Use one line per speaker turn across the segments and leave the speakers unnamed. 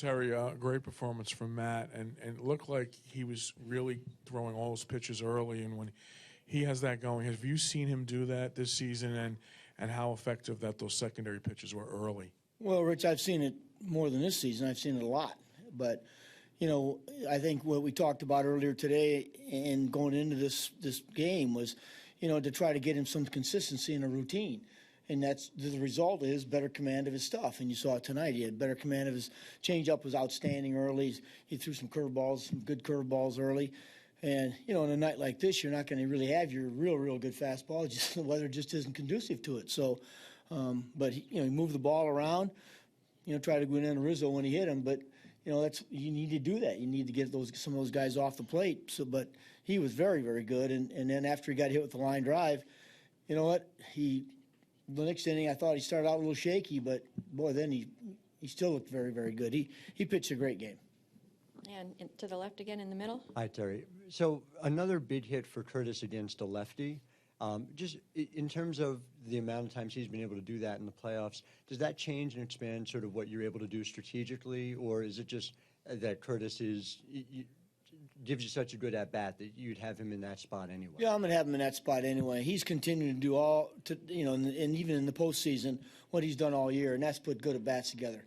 Terry, great performance from Matt, and it looked like he was really throwing all those pitches early, and when he has that going, have you seen him do that this season, and how effective that those secondary pitches were early?
Well, Rich, I've seen it more than this season. I've seen it a lot, but I think what we talked about earlier today and going into this game was, to try to get him some consistency in a routine. And that's the result is better command of his stuff. And you saw it tonight. He had better command of his changeup was outstanding early. He threw some curveballs, some good curveballs early. And, in a night like this, you're not going to really have your real good fastball. Just the weather just isn't conducive to it. So, but he moved the ball around, try to go in Rizzo when he hit him. But, you need to do that. You need to get some of those guys off the plate. So, but he was very, very good. And then after he got hit with the line drive, you know what? The next inning, I thought he started out a little shaky, but, boy, then he still looked very, very good. He pitched a great game.
And to the left again in the middle.
Hi, Terry. So another big hit for Curtis against a lefty. Just in terms of the amount of times he's been able to do that in the playoffs, does that change and expand sort of what you're able to do strategically, or is it just that Curtis gives you such a good at-bat that you'd have him in that spot anyway?
Yeah, I'm going to have him in that spot anyway. He's continuing to do and even in the postseason, what he's done all year, and that's put good at-bats together.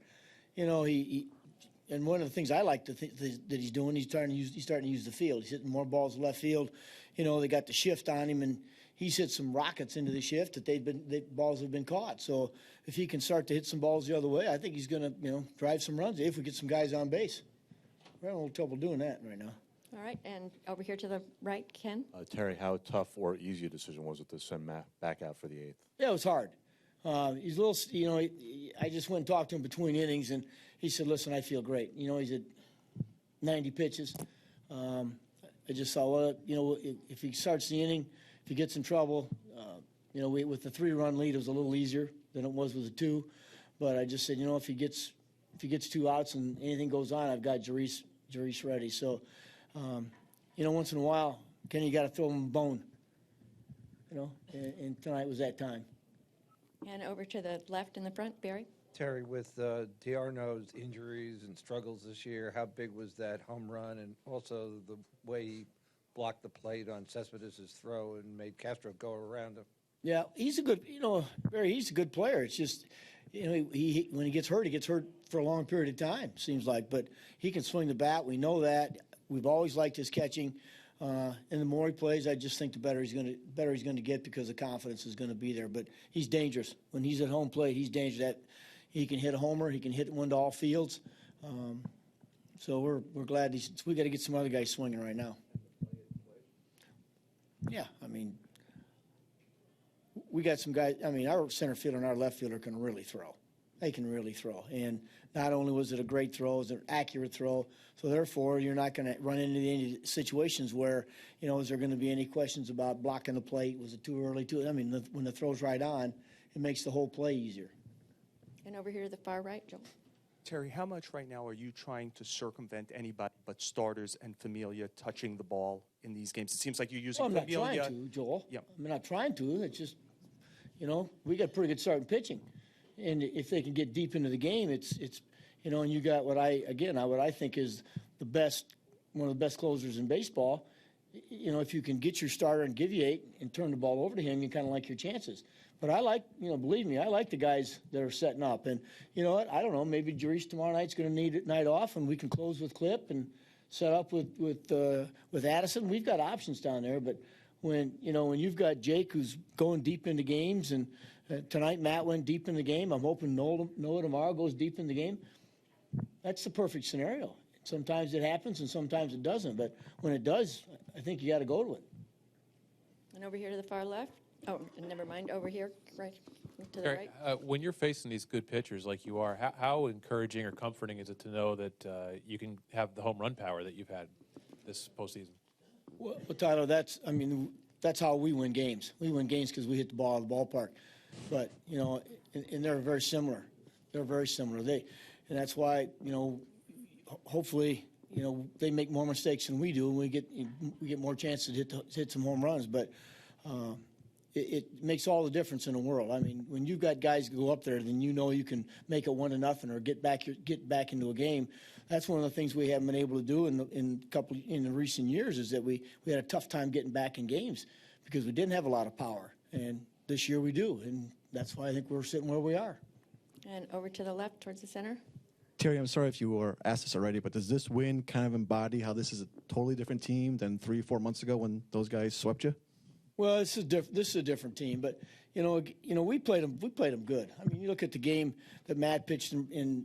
And one of the things I like that he's doing, he's starting to use the field. He's hitting more balls left field. They got the shift on him, and he's hit some rockets into the shift that balls have been caught. So if he can start to hit some balls the other way, I think he's going to, drive some runs if we get some guys on base. We're having a little trouble doing that right now.
All right, and over here to the right, Ken.
Terry, how tough or easy a decision was it to send Matt back out for the 8th?
Yeah, it was hard. He's a little, I just went and talked to him between innings, and he said, listen, I feel great. He's at 90 pitches. I just saw, well, if he starts the inning, if he gets in trouble, with the 3-run lead, it was a little easier than it was with the 2. But I just said, if he gets 2 outs and anything goes on, I've got Jerice ready. So, once in a while, Kenny, you got to throw him a bone. And tonight was that time.
And over to the left in the front, Barry.
Terry, with D'Arnaud's injuries and struggles this year, how big was that home run, and also the way he blocked the plate on Cespedes' throw and made Castro go around him? Yeah,
he's a good, Barry, he's a good player. It's just, he when he gets hurt for a long period of time, seems like. But he can swing the bat. We know that. We've always liked his catching. And the more he plays, I just think the better he's going to get because the confidence is going to be there. But he's dangerous. When he's at home plate, he's dangerous. That he can hit a homer. He can hit one to all fields. So we're glad we got to get some other guys swinging right now. Yeah, we got some guys. Our center fielder and our left fielder can really throw. They can really throw. And not only was it a great throw, it was an accurate throw. So, therefore, you're not going to run into any situations where, is there going to be any questions about blocking the plate? Was it too early? When the throw's right on, it makes the whole play easier.
And over here to the far right, Joel.
Terry, how much right now are you trying to circumvent anybody but starters and Familia touching the ball in these games? It seems like you're using Familia.
I'm not trying to, Joel.
Yep.
I'm not trying to. It's just, we got pretty good starting pitching. And if they can get deep into the game, it's and you got what I think is one of the best closers in baseball. If you can get your starter and give you 8 and turn the ball over to him, you kind of like your chances. But I like, believe me, I like the guys that are setting up. And you know what? I don't know. Maybe Jerice tomorrow night's going to need a night off, and we can close with Clip and set up with Addison. We've got options down there. But when you've got Jake who's going deep into games, and tonight Matt went deep in the game. I'm hoping Noah tomorrow goes deep in the game. That's the perfect scenario. Sometimes it happens and sometimes it doesn't. But when it does, I think you got to go to it.
And over here to the far left. Oh, never mind. Over here, right to the right.
When you're facing these good pitchers like you are, how encouraging or comforting is it to know that you can have the home run power that you've had this postseason?
Well, Tyler, that's how we win games. We win games because we hit the ball out of the ballpark. But and they're very similar. They're very similar. And that's why hopefully they make more mistakes than we do, and we get more chances to hit some home runs. But it makes all the difference in the world. I mean, when you've got guys go up there, then you know you can make it 1-0 or get back into a game. That's one of the things we haven't been able to do in the recent years, is that we had a tough time getting back in games because we didn't have a lot of power. And this year we do, and that's why I think we're sitting where we are.
And over to the left towards the center.
Terry, I'm sorry if you were asked this already, but does this win kind of embody how this is a totally different team than 3-4 months ago when those guys swept you?
Well, this is a different team, but we played them good. I mean, you look at the game that Matt pitched in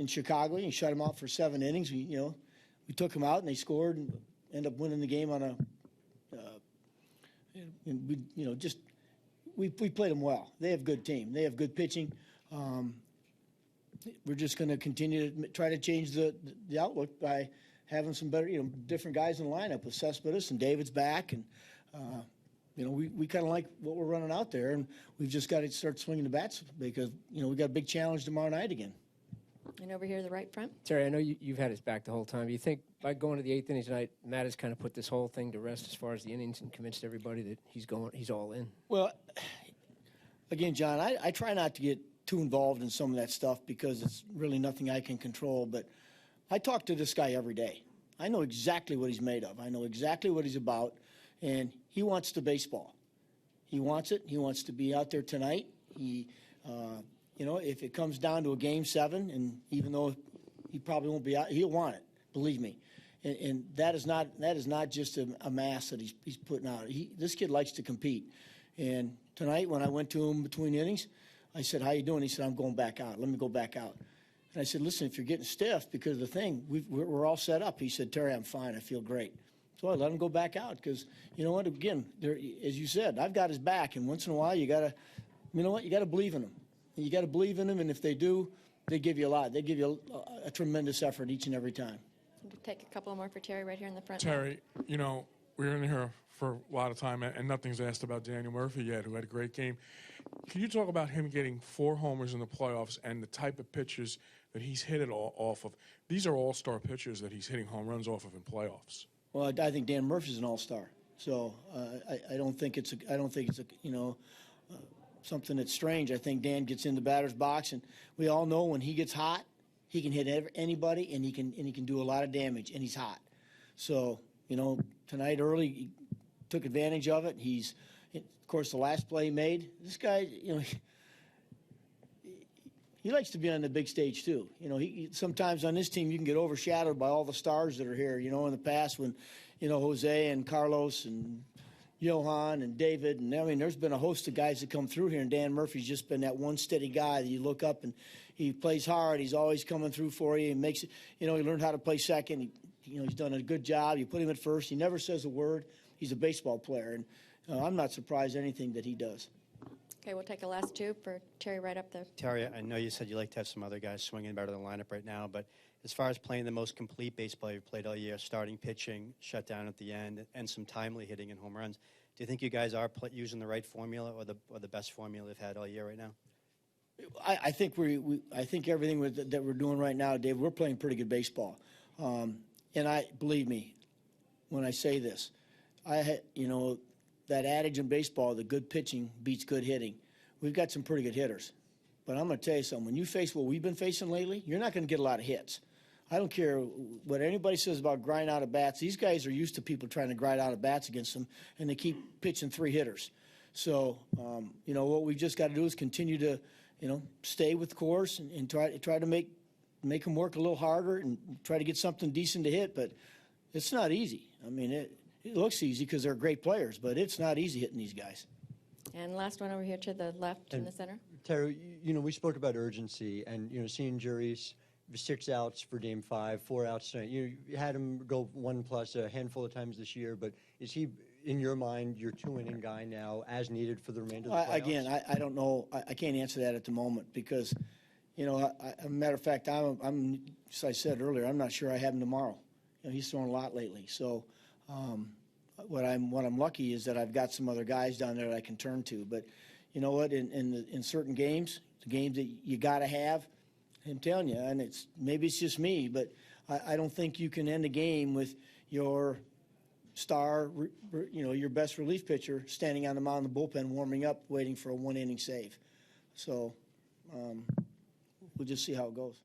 Chicago. He shut him out for 7 innings. We took him out and they scored and ended up winning the game on we played them well. They have a good team. They have good pitching. We're just going to continue to try to change the outlook by having some better, different guys in the lineup with Cespedes and David's back, and we kind of like what we're running out there, and we've just got to start swinging the bats because we got a big challenge tomorrow night again.
And over here to the right front.
Terry, I know you've had his back the whole time. Do you think by going to the 8th inning tonight, Matt has kind of put this whole thing to rest as far as the innings and convinced everybody that he's all in?
Well, again, John, I try not to get too involved in some of that stuff because it's really nothing I can control. But I talk to this guy every day. I know exactly what he's made of. I know exactly what he's about. And he wants the baseball. He wants it. He wants to be out there tonight. If it comes down to a Game 7, and even though he probably won't be out, he'll want it. Believe me. And that is not just a mass that he's putting out. This kid likes to compete. And tonight, when I went to him between innings, I said, "How you doing?" He said, "I'm going back out. Let me go back out." And I said, "Listen, if you're getting stiff because of the thing, we're all set up." He said, "Terry, I'm fine. I feel great." So I let him go back out because, you know what, again, as you said, I've got his back. And once in a while, you got to believe in him. You got to believe in them, and if they do, they give you a lot. They give you a tremendous effort each and every time.
We'll take a couple more for Terry right here in the front.
Terry, we're in here for a lot of time, and nothing's asked about Daniel Murphy yet, who had a great game. Can you talk about him getting 4 homers in the playoffs and the type of pitches that he's hit it off of? These are all-star pitchers that he's hitting home runs off of in playoffs.
Well, I think Dan Murphy's an all-star, so I don't think it's something that's strange. I think Dan gets in the batter's box, and we all know when he gets hot, he can hit anybody, and he can do a lot of damage, and he's hot. So tonight early he took advantage of it. Of course, the last play he made. This guy, he likes to be on the big stage too. Sometimes on this team you can get overshadowed by all the stars that are here. In the past when, Jose and Carlos and Johan and David, and there's been a host of guys that come through here, and Dan Murphy's just been that one steady guy that you look up and he plays hard. He's always coming through for you. He makes it. He learned how to play second. He's done a good job. You put him at first. He never says a word. He's a baseball player, and I'm not surprised anything that he does.
Okay, we'll take a last 2 for Terry right up there.
Terry, I know you said you like to have some other guys swinging better than the lineup right now, but as far as playing the most complete baseball you've played all year, starting pitching, shut down at the end, and some timely hitting and home runs, do you think you guys are using the right formula or the best formula they've had all year right now?
I think I think everything that we're doing right now, Dave, we're playing pretty good baseball. And believe me when I say this, that adage in baseball, the good pitching beats good hitting. We've got some pretty good hitters. But I'm going to tell you something. When you face what we've been facing lately, you're not going to get a lot of hits. I don't care what anybody says about grind out of bats. These guys are used to people trying to grind out of bats against them, and they keep pitching 3 hitters. So, what we've just got to do is continue to, stay with course and try to make them work a little harder and try to get something decent to hit. But it's not easy. I mean, it looks easy because they're great players, but it's not easy hitting these guys.
And last one over here to the left in the center.
Terry, we spoke about urgency and, seeing juries, 6 outs for Game 5, 4 outs tonight. You had him go 1+ a handful of times this year, but is he, in your mind, your 2-inning guy now as needed for the remainder of the playoffs?
Again, I don't know. I can't answer that at the moment because, a matter of fact, I'm as I said earlier, I'm not sure I have him tomorrow. He's thrown a lot lately. So what I'm lucky is that I've got some other guys down there that I can turn to. But you know what? In certain games, the games that you got to have, I'm telling you, and maybe it's just me, but I don't think you can end a game with your your best relief pitcher standing on the mound in the bullpen, warming up, waiting for a 1-inning save. So we'll just see how it goes.